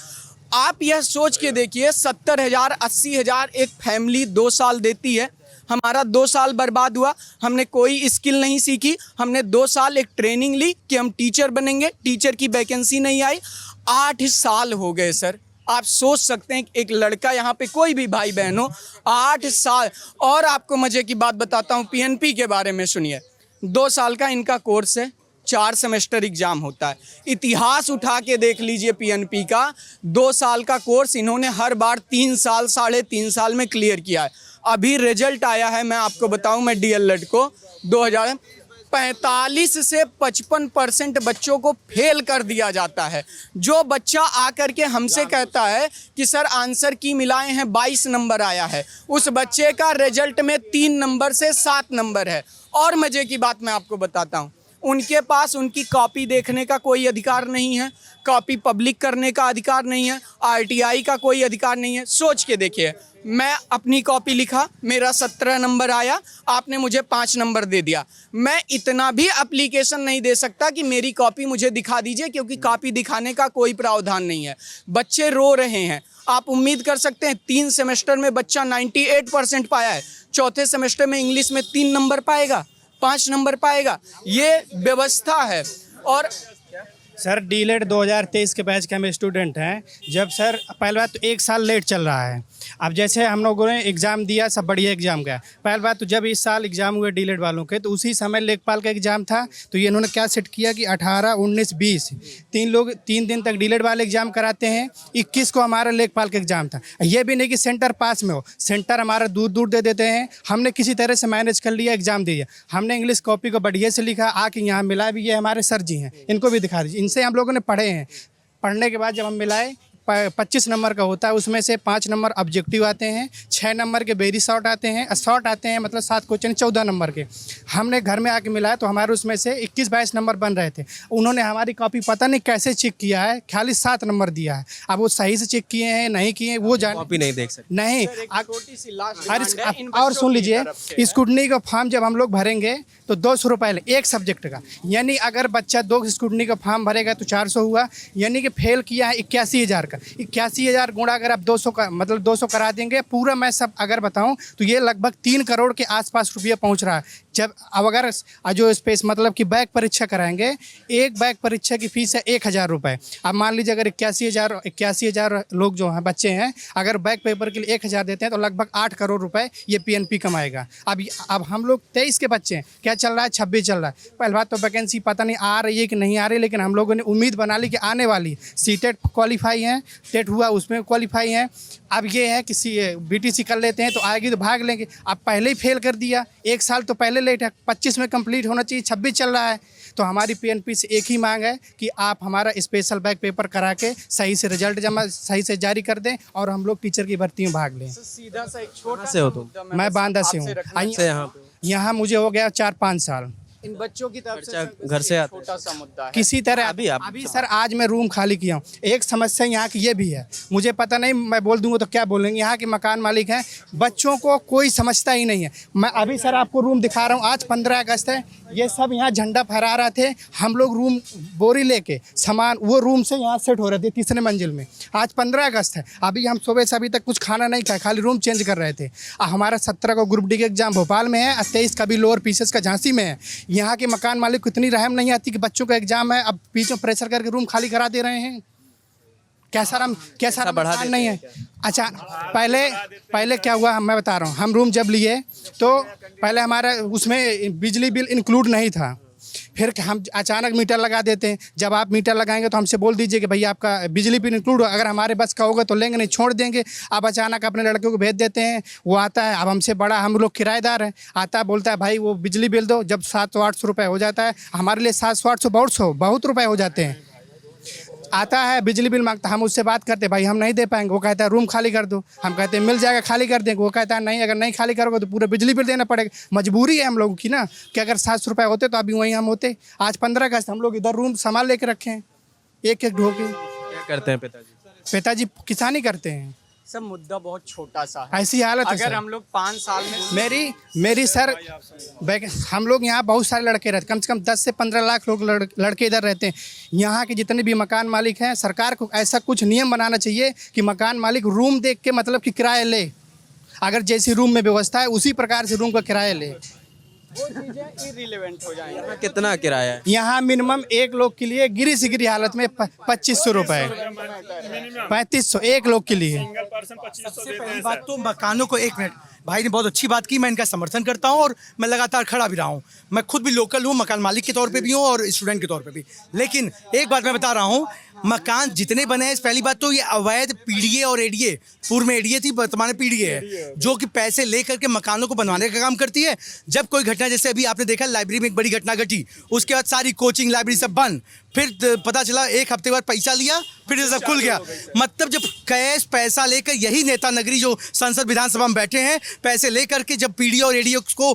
आप यह सोच के देखिए, 70,000 80,000 एक फैमिली 2 साल देती है। हमारा 2 साल बर्बाद हुआ, हमने कोई स्किल नहीं सीखी। हमने 2 साल एक ट्रेनिंग ली कि हम टीचर बनेंगे, टीचर की वैकेंसी नहीं आई। 8 साल हो गए सर। आप सोच सकते हैं एक लड़का, यहाँ पे कोई भी भाई बहन हो, 8 साल। और आपको मजे की बात बताता हूँ, पीएनपी के बारे में सुनिए। 2 साल का इनका कोर्स है, 4 सेमेस्टर एग्जाम होता है। इतिहास उठा के देख लीजिए पीएनपी का, 2 साल का कोर्स इन्होंने हर बार 3 साल 3.5 साल में क्लियर किया है। अभी रिजल्ट आया है, मैं आपको बताऊं, मैं डीएलएड को 2045 से 55% बच्चों को फेल कर दिया जाता है। जो बच्चा आकर के हमसे कहता है कि सर आंसर की मिलाए हैं 22 नंबर आया है, उस बच्चे का रिजल्ट में 3 नंबर से 7 नंबर है। और मजे की बात मैं आपको बताता हूँ, उनके पास उनकी कॉपी देखने का कोई अधिकार नहीं है, कॉपी पब्लिक करने का अधिकार नहीं है, आरटीआई का कोई अधिकार नहीं है। सोच के देखिए, मैं अपनी कॉपी लिखा, मेरा 17 नंबर आया, आपने मुझे 5 नंबर दे दिया। मैं इतना भी एप्लीकेशन नहीं दे सकता कि मेरी कॉपी मुझे दिखा दीजिए, क्योंकि कॉपी दिखाने का कोई प्रावधान नहीं है। बच्चे रो रहे हैं। आप उम्मीद कर सकते हैं 3 सेमेस्टर में बच्चा 98% पाया है, चौथे सेमेस्टर में इंग्लिश में 3 नंबर पाएगा, 5 नंबर पाएगा। ये व्यवस्था है। और सर डीलेट 2023 के बैच के हम स्टूडेंट हैं। जब सर पहली बात तो 1 साल लेट चल रहा है। अब जैसे हम लोगों ने एग्ज़ाम दिया, सब बढ़िया एग्ज़ाम गया। पहली बात तो जब इस साल एग्ज़ाम हुए डीलेट वालों के, तो उसी समय लेखपाल का एग्ज़ाम था। तो ये इन्होंने क्या सेट किया कि 18, 19, 20 3 दिन तक डीलेट वाले एग्ज़ाम कराते हैं। 21 को हमारा लेखपाल का एग्ज़ाम था। ये भी नहीं कि सेंटर पास में हो, सेंटर हमारा दूर दूर दे देते हैं। हमने किसी तरह से मैनेज कर लिया, एग्ज़ाम दिया। हमने इंग्लिश कॉपी को बढ़िया से लिखा, आके यहाँ मिला भी। ये हमारे सर जी हैं, इनको भी दिखा दीजिए। इनसे हम लोगों ने पढ़े हैं। पढ़ने के बाद जब हम मिलाए, 25 नंबर का होता है, उसमें से 5 नंबर ऑब्जेक्टिव आते हैं, 6 नंबर के वेरी शॉर्ट आते हैं, शॉर्ट आते हैं मतलब 7 क्वेश्चन 14 नंबर के। हमने घर में आके मिलाया तो हमारे उसमें से 21-22 नंबर बन रहे थे। उन्होंने हमारी कॉपी पता नहीं कैसे चेक किया है, खाली 7 नंबर दिया है। अब वो सही से चेक किए हैं नहीं किए हैं वो जान, कॉपी नहीं देख सकते। नहीं। और सुन लीजिए, स्कूटनी का फॉर्म जब हम लोग भरेंगे तो 200 रुपये एक सब्जेक्ट का। यानी अगर बच्चा 2 स्कूटनी का फॉर्म भरेगा तो 400 हुआ। यानी कि फेल किया है 81,000 का। 81,000 गुणा अगर आप 200 का मतलब 200 करा देंगे, पूरा मैं सब अगर बताऊं तो ये लगभग 3 करोड़ के आसपास रुपया पहुंच रहा है। जब अब अगर जो स्पेस मतलब कि बैक परीक्षा कराएंगे, एक बैक परीक्षा की फीस है 1,000 रुपये। अब मान लीजिए अगर 81,000 लोग जो हैं बच्चे हैं, अगर बैक पेपर के लिए 1,000 देते हैं तो लगभग 8 करोड़ रुपए ये पीएनपी कमाएगा। अब हम लोग 23 के बच्चे हैं, क्या चल रहा है, 26 चल रहा है। पहली बात तो वैकेंसी पता नहीं आ रही है कि नहीं आ रही, लेकिन हम लोगों ने उम्मीद बना ली कि आने वाली। सीटेट क्वालिफाई हैं, टेट हुआ उसमें क्वालिफाई हैं। अब ये है कि बीटीसी कर लेते हैं तो आएगी तो भाग लेंगे। अब पहले ही फेल कर दिया, 1 साल तो पहले लेट है, 25 में कंप्लीट होना चाहिए, 26 चल रहा है। तो हमारी पीएनपी से एक ही मांग है कि आप हमारा स्पेशल बैक पेपर करा के सही से रिजल्ट जमा सही से जारी कर दें और हम लोग टीचर की भर्ती में भाग लें। सीधा सा एक छोटा से हो तुम? मैं बांदा से हूँ। यहाँ मुझे हो गया 4-5 साल। इन बच्चों की तरफ से घर से आते छोटा सा मुद्दा है। किसी तरह अभी सर आज मैं रूम खाली किया हूँ। एक समस्या यहाँ की ये भी है, मुझे पता नहीं, मैं बोल दूंगा तो क्या बोलेंगे। यहाँ के मकान मालिक हैं, बच्चों को कोई समझता ही नहीं है। मैं अभी सर आपको रूम दिखा रहा हूँ। आज 15 अगस्त है, ये सब यहाँ झंडा फहरा रहे थे। हम लोग रूम बोरी लेके सामान वो रूम से यहाँ सेट हो रहे थे 3रे मंजिल में। आज 15 अगस्त है, अभी हम सुबह से अभी तक कुछ खाना नहीं खाए, खाली रूम चेंज कर रहे थे। हमारा 17 को ग्रुप डी का एग्जाम भोपाल में है, 23 का भी लोअर पीसीएस का झांसी में है। यहाँ के मकान मालिक को इतनी रहम नहीं आती कि बच्चों का एग्जाम है, अब बीच में प्रेशर करके रूम खाली करा दे रहे हैं। कैसा बढ़ा नहीं है। अच्छा पहले क्या हुआ मैं बता रहा हूँ। हम रूम जब लिए तो पहले हमारा उसमें बिजली बिल इंक्लूड नहीं था। फिर हम अचानक मीटर लगा देते हैं। जब आप मीटर लगाएंगे तो हमसे बोल दीजिए कि भैया आपका बिजली बिल इंक्लूड हो, अगर हमारे बस का होगा तो लेंगे, नहीं छोड़ देंगे। अब अचानक अपने लड़के को भेज देते हैं, वो आता है। अब हमसे बड़ा हम लोग किराएदार हैं, आता है बोलता है भाई वो बिजली बिल दो। जब 700-800 रुपये हो जाता है, हमारे लिए 700-800 बहुत रुपये हो जाते हैं। आता है बिजली बिल मांगता, हम उससे बात करते भाई हम नहीं दे पाएंगे। वो कहता है रूम खाली कर दो, हम कहते हैं मिल जाएगा खाली कर देंगे। वो कहता है नहीं, अगर नहीं खाली करोगे तो पूरा बिजली बिल देना पड़ेगा। मजबूरी है हम लोगों की ना, कि अगर 700 रुपये होते तो अभी वहीं हम होते। आज 15 अगस्त हम लोग इधर रूम सामान लेके रखे हैं, एक ढोके। करते हैं पिताजी? पिताजी किसानी करते हैं। सब मुद्दा बहुत छोटा सा है। ऐसी हालत है अगर सर। हम लोग 5 साल में मेरी सर हम लोग यहाँ बहुत सारे लड़के रहते, कम से कम 10 से 15 लाख लोग लड़के इधर रहते हैं। यहाँ के जितने भी मकान मालिक हैं, सरकार को ऐसा कुछ नियम बनाना चाहिए कि मकान मालिक रूम देख के मतलब कि किराया ले। अगर जैसी रूम में व्यवस्था है उसी प्रकार से रूम का किराया ले। वो चीज़ें इररिलेवेंट हो जाएंगी। यहाँ कितना किराया है? यहाँ मिनिमम एक लोग के लिए गिरी से गिरी हालत में 2500 रुपये, 3500 एक लोग के लिए। सबसे पहली बात तो मकानों को, एक मिनट, भाई ने बहुत अच्छी बात की, मैं इनका समर्थन करता हूं और मैं लगातार खड़ा भी रहा हूं। मैं खुद भी लोकल हूं, मकान मालिक के तौर पे भी हूं और स्टूडेंट के तौर पे भी। लेकिन एक बात मैं बता रहा हूं, मकान जितने बने हैं, पहली बात तो ये अवैध पीडीए और एडीए, पूर्व में एडीए थी, वर्तमान में पीडीए है, जो कि पैसे ले करके मकानों को बनवाने का काम करती है। जब कोई घटना, जैसे अभी आपने देखा लाइब्रेरी में एक बड़ी घटना घटी, उसके बाद सारी कोचिंग लाइब्रेरी सब बंद, फिर पता चला 1 हफ्ते बाद पैसा लिया, फिर सब खुल गया। मतलब जब कैश पैसा लेकर यही नेता नगरी जो संसद विधानसभा में बैठे हैं, पैसे लेकर के जब पीडीए और एडीए को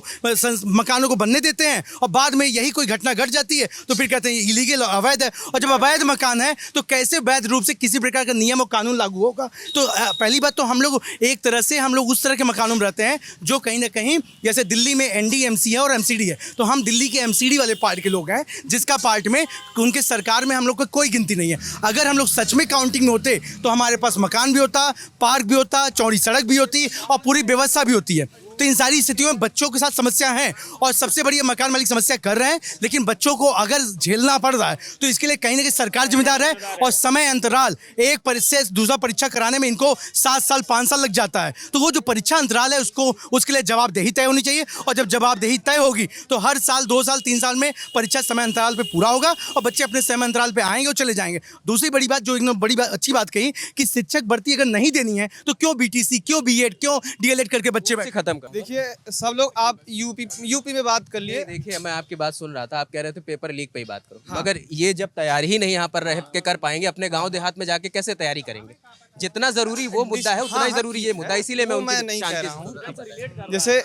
मकानों को बनने देते हैं और बाद में यही कोई घटना घट जाती है तो फिर कहते हैं इलीगल, अवैध है। और जब अवैध मकान है तो कैसे वैध रूप से किसी प्रकार का नियम और कानून लागू होगा? तो पहली बात तो हम लोग एक तरह से हम लोग उस तरह के मकानों में रहते हैं जो कहीं ना कहीं, जैसे दिल्ली में एनडीएमसी है और एमसीडी है, तो हम दिल्ली के एमसीडी वाले पार्ट के लोग हैं, जिसका पार्ट में उनके सरकार में हम लोग का कोई गिनती नहीं है। अगर हम लोग सच में काउंटिंग में होते तो हमारे पास मकान भी होता, पार्क भी होता, चौड़ी सड़क भी होती और पूरी व्यवस्था भी होती है। तो इन सारी स्थितियों में बच्चों के साथ समस्या है और सबसे बड़ी मकान मालिक समस्या कर रहे हैं, लेकिन बच्चों को अगर झेलना पड़ रहा है तो इसके लिए कहीं ना कहीं सरकार जिम्मेदार है। और समय अंतराल, एक परीक्षा से दूसरा परीक्षा कराने में इनको 7 साल 5 साल लग जाता है। तो वो जो परीक्षा अंतराल है उसके लिए जवाबदेही तय होनी चाहिए और जब जवाबदेही तय होगी तो हर साल 2 साल 3 साल में परीक्षा समय अंतराल पर पूरा होगा और बच्चे अपने समय अंतराल पर आएंगे और चले जाएंगे। दूसरी बड़ी बात जो एकदम बड़ी बात, अच्छी बात कही कि शिक्षक भर्ती अगर नहीं देनी है तो क्यों बीटीसी, क्यों बीएड, क्यों डीएलएड करके बच्चे खत्म कर। देखिए सब लोग, आप यूपी में बात कर लिए। देखिए मैं आपकी बात सुन रहा था, आप कह रहे थे पेपर लीक पे ही बात करो। हाँ। मगर ये जब तैयारी ही नहीं यहाँ पर रह के कर पाएंगे, अपने गांव देहात में जाके कैसे तैयारी करेंगे? जितना जरूरी वो मुद्दा है उतना ही जरूरी ये मुद्दा, इसीलिए मैं नहीं कह रहा हूँ। जैसे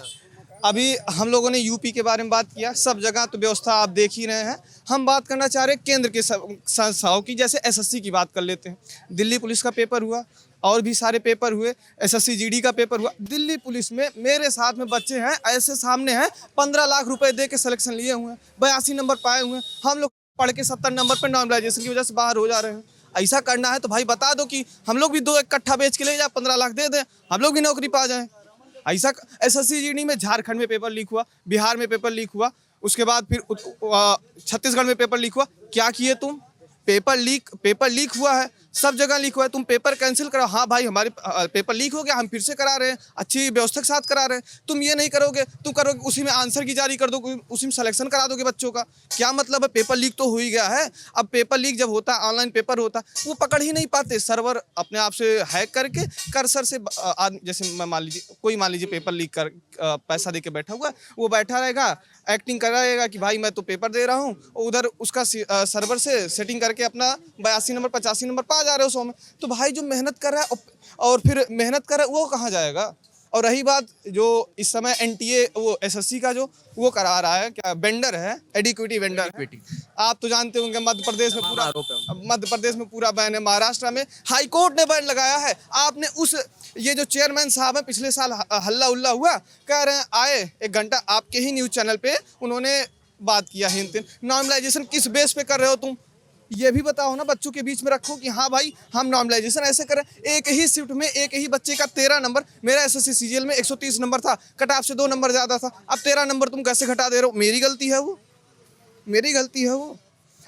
अभी हम लोगों ने यूपी के बारे में बात किया, सब जगह तो व्यवस्था आप देख ही रहे हैं। हम बात करना चाह रहे हैं केंद्र के संस्थाओं की, जैसे एसएससी की बात कर लेते हैं। दिल्ली पुलिस का पेपर हुआ और भी सारे पेपर हुए, एसएससी जीडी का पेपर हुआ। दिल्ली पुलिस में मेरे साथ में बच्चे हैं, ऐसे सामने हैं, 15 लाख रुपए दे के सिलेक्शन लिए हुए हैं, 82 नंबर पाए हुए हैं। हम लोग पढ़ के 70 नंबर पर नॉर्मलाइजेशन की वजह से बाहर हो जा रहे हैं। ऐसा करना है तो भाई बता दो कि हम लोग भी 2 कट्ठा बेच के ले जाए, 15 लाख दे दें, हम लोग भी नौकरी पा जाएं। ऐसा एसएससी जीडी में झारखंड में पेपर लीक हुआ, बिहार में पेपर लीक हुआ, उसके बाद फिर छत्तीसगढ़ में पेपर लीक हुआ। क्या किए तुम? पेपर लीक हुआ है, सब जगह लीक हुआ है, तुम पेपर कैंसिल करो। हाँ भाई हमारे पेपर लीक हो गया, हम फिर से करा रहे हैं, अच्छी व्यवस्था के साथ करा रहे हैं। तुम ये नहीं करोगे, तुम करोगे उसी में आंसर की जारी कर दो, उसी में सिलेक्शन करा दोगे बच्चों का। क्या मतलब है? पेपर लीक तो हो ही गया है। अब पेपर लीक जब होता है, ऑनलाइन पेपर होता है, वो पकड़ ही नहीं पाते, सर्वर अपने आप से हैक करके कर्सर से जैसे मान लीजिए पेपर लीक कर पैसा दे के बैठा हुआ है, वो बैठा रहेगा, एक्टिंग कराएगा कि भाई मैं तो पेपर दे रहा हूँ, उधर उसका सर्वर से सेटिंग करके अपना 82 नंबर 85 नंबर पा जा रहे हो 100 में। तो भाई जो मेहनत कर रहा है और फिर मेहनत कर रहा है वो कहाँ जाएगा? और रही बात जो इस समय एनटीए वो एसएससी का जो वो करा रहा है, क्या वेंडर है, एडिक्विटी वेंडर है। आप तो जानते होंगे मध्य प्रदेश में पूरा बैन है, महाराष्ट्र में हाई कोर्ट ने बैन लगाया है। आपने ये जो चेयरमैन साहब हैं, पिछले साल हल्ला उल्ला हुआ, कह रहे हैं आए 1 घंटा आपके ही न्यूज़ चैनल पे उन्होंने बात किया है। नॉर्मलाइजेशन किस बेस पे कर रहे हो तुम? ये भी बताओ ना, बच्चों के बीच में रखो कि हाँ भाई हम नॉर्मलाइजेशन ऐसे करें। एक ही शिफ्ट में एक ही बच्चे का 13 नंबर, मेरा एसएससी सीजीएल में 130 नंबर था, कट ऑफ से 2 नंबर ज़्यादा था, अब 13 नंबर तुम कैसे घटा दे रहे हो? मेरी गलती है वो, मेरी गलती है वो।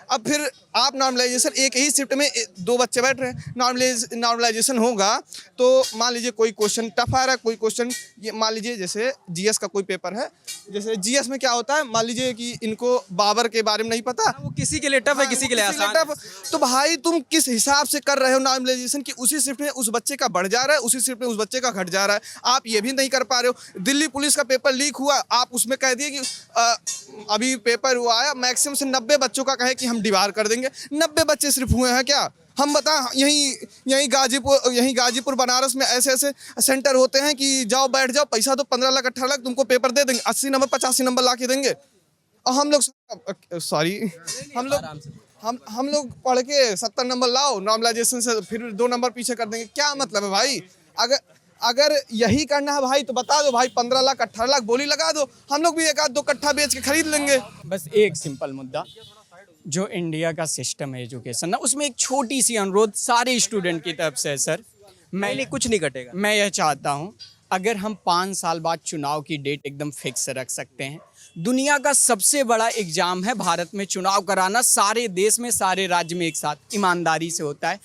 अब फिर आप नॉर्मलाइजेशन, एक ही शिफ्ट में 2 बच्चे बैठ रहे हैं, नॉर्मलाइजेशन होगा तो मान लीजिए कोई क्वेश्चन टफ आ रहा है, कोई क्वेश्चन ये मान लीजिए जैसे जीएस का कोई पेपर है, जैसे जीएस में क्या होता है, मान लीजिए कि इनको बाबर के बारे में नहीं पता, वो किसी के लिए टफ है, किसी के लिए आसान है। तो भाई तुम किस हिसाब से कर रहे हो नॉर्मलाइजेशन की उसी शिफ्ट में उस बच्चे का बढ़ जा रहा है, उसी शिफ्ट में उस बच्चे का घट जा रहा है। आप ये भी नहीं कर पा रहे हो। दिल्ली पुलिस का पेपर लीक हुआ, आप उसमें कह दिए कि अभी पेपर हुआ है, मैक्सिमम से 90 बच्चों का कहे कि हम डिवार कर देंगे। 90 बच्चे सिर्फ हुए हैं क्या? हम बता, यहीं गाजीपुर बनारस में ऐसे सेंटर होते हैं कि जाओ बैठ जाओ, पैसा तो 15 लाख 18 लाख तुमको पेपर दे देंगे, 80 नंबर 85 नंबर ला के देंगे। और हम लोग हम लोग पढ़ के 70 नंबर लाओ, नॉर्मलाइजेशन से फिर 2 नंबर पीछे कर देंगे, क्या मतलब है भाई? अगर यही करना है भाई तो बता दो भाई, 15 लाख 18 लाख बोली लगा दो, हम लोग भी 1-2 कट्ठा बेच के खरीद लेंगे। बस एक सिंपल मुद्दा, जो इंडिया का सिस्टम है एजुकेशन ना, उसमें एक छोटी सी अनुरोध सारे स्टूडेंट की तरफ से है सर। मैं कुछ नहीं घटेगा। मैं यह चाहता हूं, अगर हम 5 साल बाद चुनाव की डेट एकदम फिक्स रख सकते हैं। दुनिया का सबसे बड़ा एग्जाम है भारत में चुनाव कराना, सारे देश में सारे राज्य में एक साथ ईमानदारी से होता है।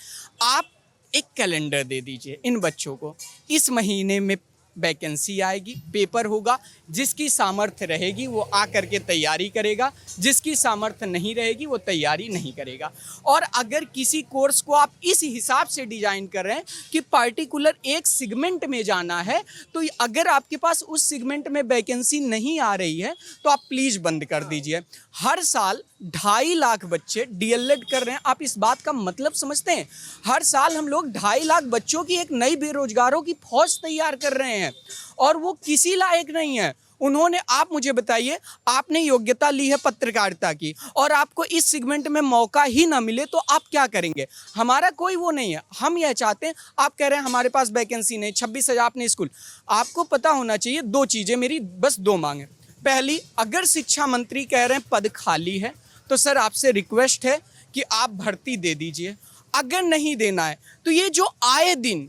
आप एक कैलेंडर दे दीजिए इन बच्चों को, इस महीने में वैकेंसी आएगी, पेपर होगा, जिसकी सामर्थ्य रहेगी वो आ करके तैयारी करेगा, जिसकी सामर्थ्य नहीं रहेगी वो तैयारी नहीं करेगा। और अगर किसी कोर्स को आप इस हिसाब से डिज़ाइन कर रहे हैं कि पार्टिकुलर एक सेगमेंट में जाना है, तो अगर आपके पास उस सेगमेंट में वैकेंसी नहीं आ रही है तो आप प्लीज़ बंद कर दीजिए। हर साल 2.5 लाख बच्चे डीएलएड कर रहे हैं। आप इस बात का मतलब समझते हैं? हर साल हम लोग 2.5 लाख बच्चों की एक नई बेरोजगारों की फौज तैयार कर रहे हैं और वो किसी लायक नहीं है। उन्होंने, आप मुझे बताइए, आपने योग्यता ली है पत्रकारिता की और आपको इस सेगमेंट में मौका ही ना मिले तो आप क्या करेंगे? हमारा कोई वो नहीं है। हम यह चाहते हैं, आप कह रहे हैं हमारे पास वैकेंसी नहीं, 26,000 अपने स्कूल, आपको पता होना चाहिए 2 चीज़ें, मेरी बस 2 मांगे। पहली, अगर शिक्षा मंत्री कह रहे हैं पद खाली है तो सर आपसे रिक्वेस्ट है कि आप भर्ती दे दीजिए। अगर नहीं देना है तो ये जो आए दिन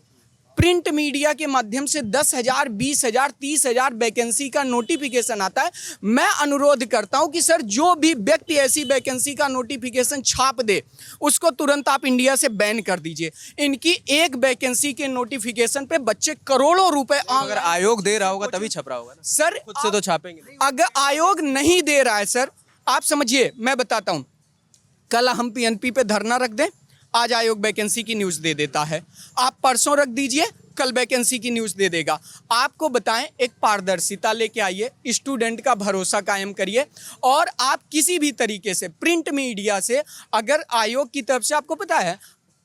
प्रिंट मीडिया के माध्यम से 10,000, 20,000, 30,000 वैकेंसी का नोटिफिकेशन आता है, मैं अनुरोध करता हूं कि सर जो भी व्यक्ति ऐसी वैकेंसी का नोटिफिकेशन छाप दे उसको तुरंत आप इंडिया से बैन कर दीजिए। इनकी एक वैकेंसी के नोटिफिकेशन पे बच्चे करोड़ों रुपए, अगर आयोग दे रहा होगा तभी छप रहा होगा ना। सर खुद से तो छापेंगे। अगर आयोग नहीं दे रहा है सर, आप समझिए, मैं बताता हूं, कल हम पीएनपी पे धरना रख दें, आज आयोग वैकेंसी की न्यूज़ दे देता है। आप परसों रख दीजिए, कल वैकेंसी की न्यूज़ दे देगा। आपको बताएं, एक पारदर्शिता लेके आइए, स्टूडेंट का भरोसा कायम करिए और आप किसी भी तरीके से प्रिंट मीडिया से, अगर आयोग की तरफ से, आपको पता है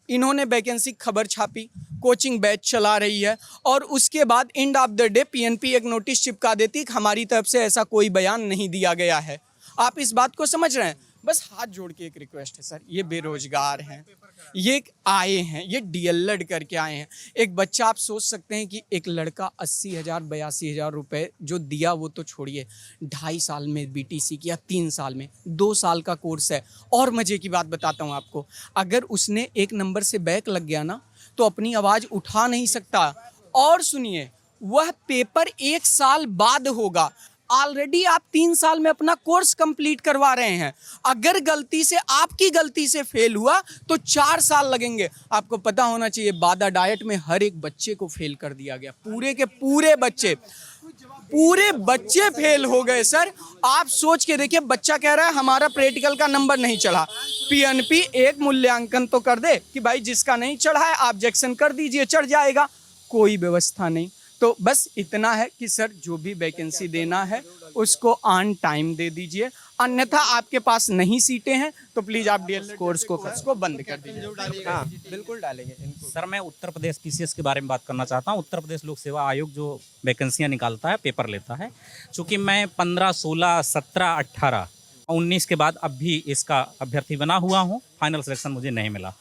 इन्होंने वैकेंसी खबर छापी, कोचिंग बैच चला रही है और उसके बाद end of the day PNP एक नोटिस चिपका देती कि हमारी तरफ से ऐसा कोई बयान नहीं दिया गया है। आप इस बात को समझ रहे हैं? बस हाथ जोड़ के एक रिक्वेस्ट है सर, ये बेरोजगार हैं, ये आए हैं, ये डीएलएड करके आए हैं। एक बच्चा, आप सोच सकते हैं कि एक लड़का 80,000 82,000 रुपये जो दिया वो तो छोड़िए, 2.5 साल में बीटीसी किया, 3 साल में, 2 साल का कोर्स है। और मज़े की बात बताता हूँ आपको, अगर उसने 1 नंबर से बैक लग गया ना तो अपनी आवाज़ उठा नहीं सकता। और सुनिए, वह पेपर 1 साल बाद होगा। ऑलरेडी आप 3 साल में अपना कोर्स कंप्लीट करवा रहे हैं। अगर गलती से, आपकी गलती से फेल हुआ तो 4 साल लगेंगे। आपको पता होना चाहिए, बादा डाइट में हर एक बच्चे को फेल कर दिया गया, पूरे के पूरे बच्चे फेल हो गए सर। आप सोच के देखिए, बच्चा कह रहा है हमारा प्रैक्टिकल का नंबर नहीं चढ़ा, पीएनपी एक मूल्यांकन तो कर दे कि भाई जिसका नहीं चढ़ा है ऑब्जेक्शन कर दीजिए, चढ़ जाएगा। कोई व्यवस्था नहीं। तो बस इतना है कि सर जो भी वैकेंसी देना है उसको ऑन टाइम दे दीजिए, अन्यथा आपके पास नहीं सीटें हैं तो प्लीज़ आप डीएलएड कोर्स को बंद कर दीजिए। हाँ, बिल्कुल डालेंगे। सर, मैं उत्तर प्रदेश पीसीएस के बारे में बात करना चाहता हूँ। उत्तर प्रदेश लोक सेवा आयोग जो वैकेंसियाँ निकालता है, पेपर लेता है, चूँकि मैं 15, 16, 17, 18, 19 के बाद अब भी इसका अभ्यर्थी बना हुआ हूँ, फाइनल सिलेक्शन मुझे नहीं मिला।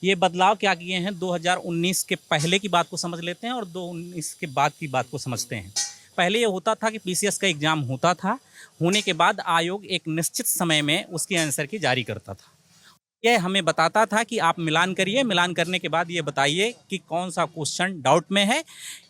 ये बदलाव क्या किए हैं, 2019 के पहले की बात को समझ लेते हैं और 2019 के बाद की बात को समझते हैं। पहले ये होता था कि पीसीएस का एग्ज़ाम होता था, होने के बाद आयोग एक निश्चित समय में उसकी आंसर की जारी करता था। यह हमें बताता था कि आप मिलान करिए, मिलान करने के बाद ये बताइए कि कौन सा क्वेश्चन डाउट में है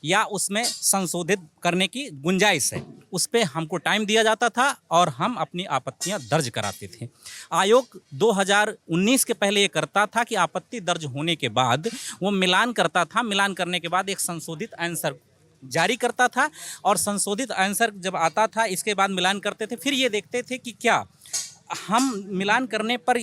या उसमें संशोधित करने की गुंजाइश है। उस पर हमको टाइम दिया जाता था और हम अपनी आपत्तियां दर्ज कराते थे। आयोग 2019 के पहले ये करता था कि आपत्ति दर्ज होने के बाद वो मिलान करता था, मिलान करने के बाद एक संशोधित आंसर जारी करता था और संशोधित आंसर जब आता था इसके बाद मिलान करते थे। फिर ये देखते थे कि क्या हम मिलान करने पर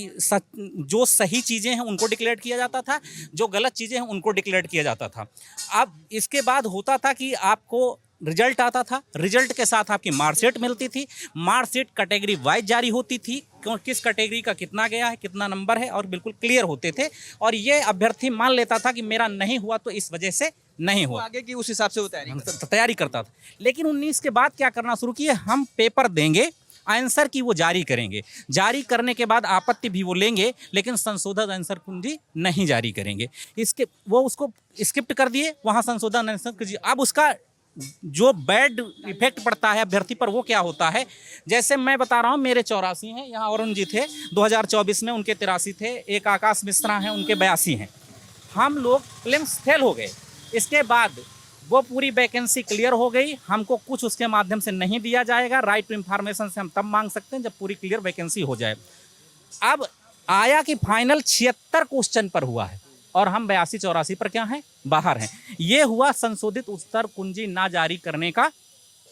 जो सही चीज़ें हैं उनको डिक्लेयर किया जाता था, जो गलत चीज़ें हैं उनको डिक्लेयर किया जाता था। अब इसके बाद होता था कि आपको रिजल्ट आता था, रिजल्ट के साथ आपकी मार्कशीट मिलती थी, मार्कशीट कैटेगरी वाइज जारी होती थी, किस कैटेगरी का कितना गया है, कितना नंबर है, और बिल्कुल क्लियर होते थे। और ये अभ्यर्थी मान लेता था कि मेरा नहीं हुआ तो इस वजह से नहीं हुआ, आगे की उस हिसाब से वो तैयारी करता था। लेकिन 19 के बाद क्या करना शुरू किए, हम पेपर देंगे, आंसर की वो जारी करेंगे। जारी करने के बाद आपत्ति भी वो लेंगे, लेकिन संशोधित आंसर कुंजी नहीं जारी करेंगे। इसके वो उसको स्किप्ट कर दिए, वहाँ संशोधन आंसर कुंजी। अब उसका जो बैड इफेक्ट पड़ता है अभ्यर्थी पर वो क्या होता है, जैसे मैं बता रहा हूँ, मेरे 84 हैं, यहाँ अरुण जी थे 2024 में, उनके 83 थे, एक आकाश मिश्रा हैं, उनके 82 हैं। हम लोग प्रीलिम्स फेल हो गए, इसके बाद वो पूरी वैकेंसी क्लियर हो गई, हमको कुछ उसके माध्यम से नहीं दिया जाएगा। राइट टू इन्फॉर्मेशन से हम तब मांग सकते हैं जब पूरी क्लियर वैकेंसी हो जाए। अब आया कि फाइनल 76 क्वेश्चन पर हुआ है और हम 82-84 पर क्या हैं, बाहर हैं। ये हुआ संशोधित उत्तर कुंजी ना जारी करने का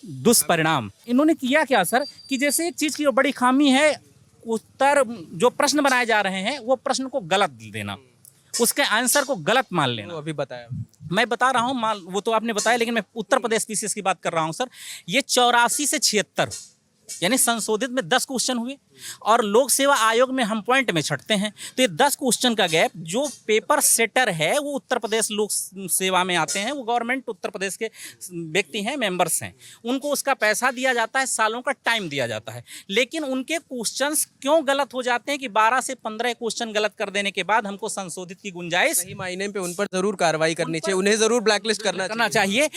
दुष्परिणाम। इन्होंने किया क्या सर, कि जैसे एक चीज़ की बड़ी खामी है, उत्तर जो प्रश्न बनाए जा रहे हैं वो प्रश्न को गलत देना, उसके आंसर को गलत मान लेना। अभी बताया मैं बता रहा हूँ, वो तो आपने बताया, लेकिन मैं उत्तर प्रदेश पीसीएस की बात कर रहा हूँ सर। ये 84 से 76 यानी संशोधित में 10 क्वेश्चन हुए और लोक सेवा आयोग में हम पॉइंट में छटते हैं, तो ये 10 क्वेश्चन का गैप, जो पेपर सेटर है वो उत्तर प्रदेश लोक सेवा में आते हैं, वो गवर्नमेंट उत्तर प्रदेश के व्यक्ति हैं, मेंबर्स हैं, उनको उसका पैसा दिया जाता है, सालों का टाइम दिया जाता है, लेकिन उनके क्वेश्चंस क्यों गलत हो जाते हैं कि 12 से 15 क्वेश्चन गलत कर देने के बाद हमको संशोधित की गुंजाइश सही मायने पे उन पर जरूर कार्रवाई करनी चाहिए, उन्हें जरूर ब्लैकलिस्ट करना चाहिए।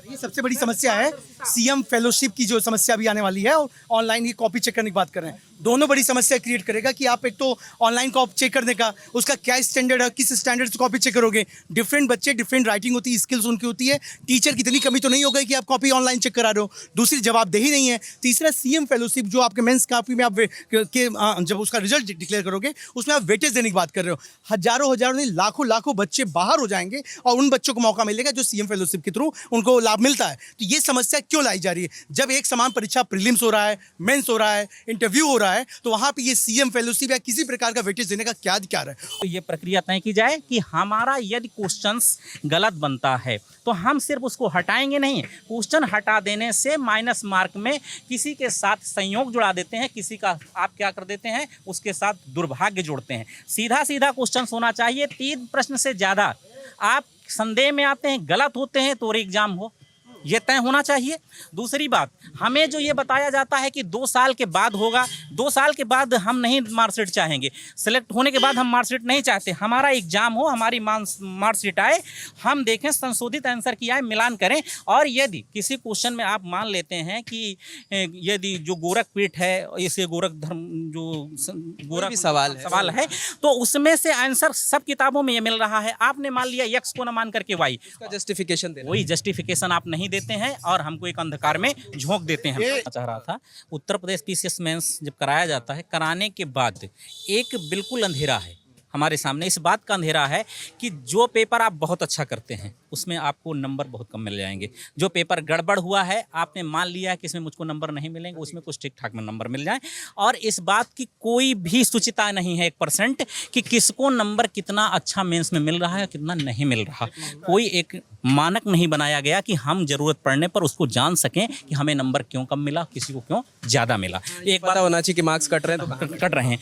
ये सबसे बड़ी समस्या है सीएम फेलोशिप की, जो समस्या भी आने वाली है, और ऑनलाइन ही कॉपी चेक करने की बात कर रहे हैं। दोनों बड़ी समस्या क्रिएट करेगा कि आप एक तो ऑनलाइन कॉपी चेक करने का, उसका क्या स्टैंडर्ड है, किस स्टैंडर्ड से कॉपी चेक करोगे। डिफरेंट बच्चे, डिफरेंट राइटिंग होती है, स्किल्स उनकी होती है। टीचर की इतनी कमी तो नहीं हो गई कि आप कॉपी ऑनलाइन चेक करा रहे हो। दूसरी, जवाबदेही नहीं है। तीसरा, सीएम फेलोशिप जो आपके मेंस कॉपी में आप जब उसका रिजल्ट डिक्लेयर करोगे उसमें आप वेटेज देने की बात कर रहे हो। हजारों नहीं, लाखों बच्चे बाहर हो जाएंगे और उन बच्चों को मौका मिलेगा जो सीएम फेलोशिप के थ्रू उनको लाभ मिलता है। तो ये समस्या क्यों लाई जा रही है? जब एक समान परीक्षा प्रीलिम्स हो रहा है, मेंस हो रहा है, इंटरव्यू हो रहा है, तो वहां पे ये सीएम फेलोशिप या किसी प्रकार का वेटेज देने का क्या अधिकार है? तो ये प्रक्रिया तय की जाए कि हमारा यदि क्वेश्चंस गलत बनता है तो हम सिर्फ उसको हटाएंगे नहीं, क्वेश्चन हटा देने से माइनस मार्क में किसी के साथ संयोग जुड़ा देते हैं, किसी का आप क्या कर देते हैं, उसके साथ दुर्भाग्य जोड़ते हैं। सीधा क्वेश्चन होना चाहिए। 3 प्रश्न से ज़्यादा आप संदेह में आते हैं, गलत होते हैं तो एग्जाम हो, ये तय होना चाहिए। दूसरी बात, हमें जो ये बताया जाता है कि 2 साल के बाद होगा, 2 साल के बाद हम नहीं मार्कशीट चाहेंगे, सेलेक्ट होने के बाद हम मार्कशीट नहीं चाहते, हमारा एग्जाम हो, हमारी मार्कशीट आए, हम देखें संशोधित आंसर किया है, मिलान करें। और यदि किसी क्वेश्चन में आप मान लेते हैं कि यदि जो गोरखपीठ है, इसे गोरख धर्म जो गोरख सवाल है, तो उसमें से आंसर सब किताबों में ये मिल रहा है, आपने मान लिया एक्स को न मान करके वाई, उसका जस्टिफिकेशन देना, वही जस्टिफिकेशन आप नहीं देते हैं और हमको एक अंधकार में झोंक देते हैं। चाह रहा था, उत्तर प्रदेश पीसीएस मेंस जब कराया जाता है, कराने के बाद एक बिल्कुल अंधेरा है हमारे सामने। इस बात का अंधेरा है कि जो पेपर आप बहुत अच्छा करते हैं उसमें आपको नंबर बहुत कम मिल जाएंगे, जो पेपर गड़बड़ हुआ है, आपने मान लिया है कि इसमें मुझको नंबर नहीं मिलेंगे, उसमें कुछ ठीक ठाक में नंबर मिल जाए, और इस बात की कोई भी सूचिता नहीं है 1% कि किसको नंबर कितना अच्छा मेंस में मिल रहा है, कितना नहीं मिल रहा। कोई एक मानक नहीं बनाया गया कि हम जरूरत पड़ने पर उसको जान सकें कि हमें नंबर क्यों कम मिला, किसी को क्यों ज़्यादा मिला। एक बात होना चाहिए कि मार्क्स कट रहे हैं तो कट रहे हैं।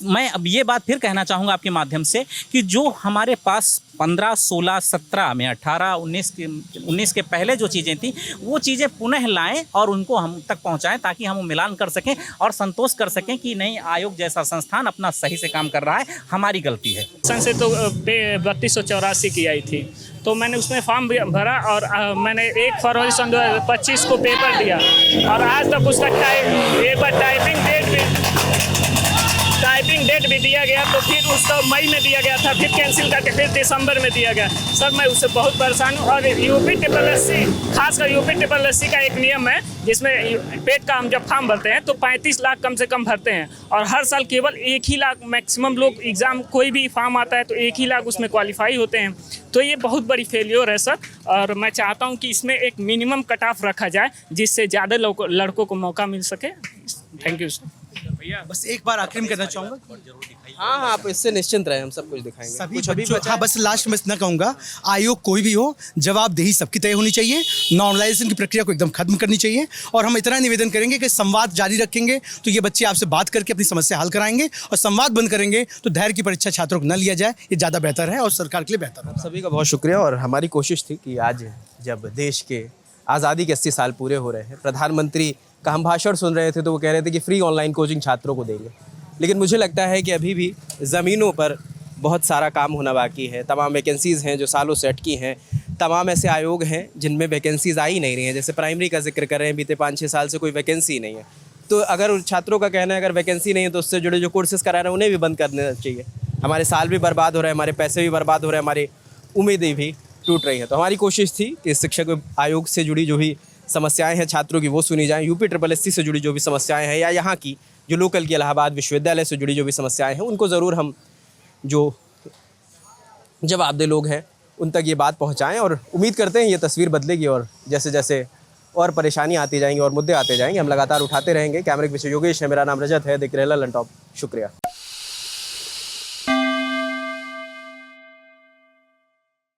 मैं अब ये बात फिर कहना चाहूँगा आपके माध्यम से कि जो हमारे पास 15, 16, 17 में 18, 19 के पहले जो चीज़ें थी, वो चीज़ें पुनः लाएं और उनको हम तक पहुंचाएं, ताकि हम वो मिलान कर सकें और संतोष कर सकें कि नहीं, आयोग जैसा संस्थान अपना सही से काम कर रहा है, हमारी गलती है। से तो 3284 की आई थी, तो मैंने उसमें फॉर्म भरा और मैंने 1 फरवरी सन 2025 को पेपर दिया और आज तक उसका एक बार टाइपिंग डेट भी दिया गया, तो फिर उसको मई में दिया गया था, फिर कैंसिल करके फिर दिसंबर में दिया गया। सर मैं उससे बहुत परेशान हूँ। और यूपी ट्रिपल-एससी, खासकर यूपी ट्रिपल-एससी का एक नियम है जिसमें पेट का हम जब फॉर्म भरते हैं तो 35 लाख कम से कम भरते हैं, और हर साल केवल 1 ही लाख मैक्सिमम लोग एग्ज़ाम, कोई भी फॉर्म आता है तो 1 ही लाख उसमें क्वालिफाई होते हैं। तो ये बहुत बड़ी फेलियर है सर, और मैं चाहता हूँ कि इसमें एक मिनिमम कट ऑफ रखा जाए जिससे ज़्यादा लड़कों को मौका मिल सके। Thank you sir. भैया बस एक बार आखिर में कहना चाहूँगा। हाँ, आप इससे निश्चिंत रहे, हम सब कुछ दिखाएंगे। सभी कुछ अभी हाँ, बस लास्ट में इतना कहूँगा, आयोग कोई भी हो, जवाबदेही सबकी तय होनी चाहिए, नॉर्मलाइजेशन की प्रक्रिया को एकदम खत्म करनी चाहिए, और हम इतना निवेदन करेंगे कि संवाद जारी रखेंगे तो ये बच्चे आपसे बात करके अपनी समस्या हल कराएंगे, और संवाद बंद करेंगे तो धैर्य की परीक्षा छात्रों को न लिया जाए, ये ज़्यादा बेहतर है और सरकार के लिए बेहतर है। सभी का बहुत शुक्रिया। और हमारी कोशिश थी कि आज जब देश के आज़ादी के 80 साल पूरे हो रहे हैं, प्रधानमंत्री का हम भाषण सुन रहे थे तो वो कह रहे थे कि फ्री ऑनलाइन कोचिंग छात्रों को देंगे, लेकिन मुझे लगता है कि अभी भी ज़मीनों पर बहुत सारा काम होना बाकी है। तमाम वैकेंसीज़ हैं जो सालों से अटकी हैं, तमाम ऐसे आयोग हैं जिनमें वैकेंसीज़ आ ही नहीं रही हैं। जैसे प्राइमरी का जिक्र कर रहे हैं, बीते 5-6 साल से कोई वैकेंसी नहीं है। तो अगर छात्रों का कहना है अगर वैकेंसी नहीं है तो उससे जुड़े जो कोर्सेज़ करा रहे हैं उन्हें भी बंद कर देना चाहिए। हमारे साल भी बर्बाद हो रहे हैं, हमारे पैसे भी बर्बाद हो रहे हैं, हमारी उम्मीदें भी टूट रही हैं। तो हमारी कोशिश थी कि शिक्षक आयोग से जुड़ी जो भी समस्याएं हैं छात्रों की वो सुनी जाएं, UPSSC से जुड़ी जो भी समस्याएं हैं या यहाँ की जो लोकल की इलाहाबाद विश्वविद्यालय से जुड़ी जो भी समस्याएं हैं उनको ज़रूर हम जो जवाबदेह लोग हैं उन तक ये बात पहुँचाएँ। और उम्मीद करते हैं ये तस्वीर बदलेगी और जैसे जैसे और परेशानी आती जाएंगी और मुद्दे आते जाएंगे हम लगातार उठाते रहेंगे। कैमरे के पीछे योगेश है, मेरा नाम रजत है। देख रहे ललन टॉप। शुक्रिया।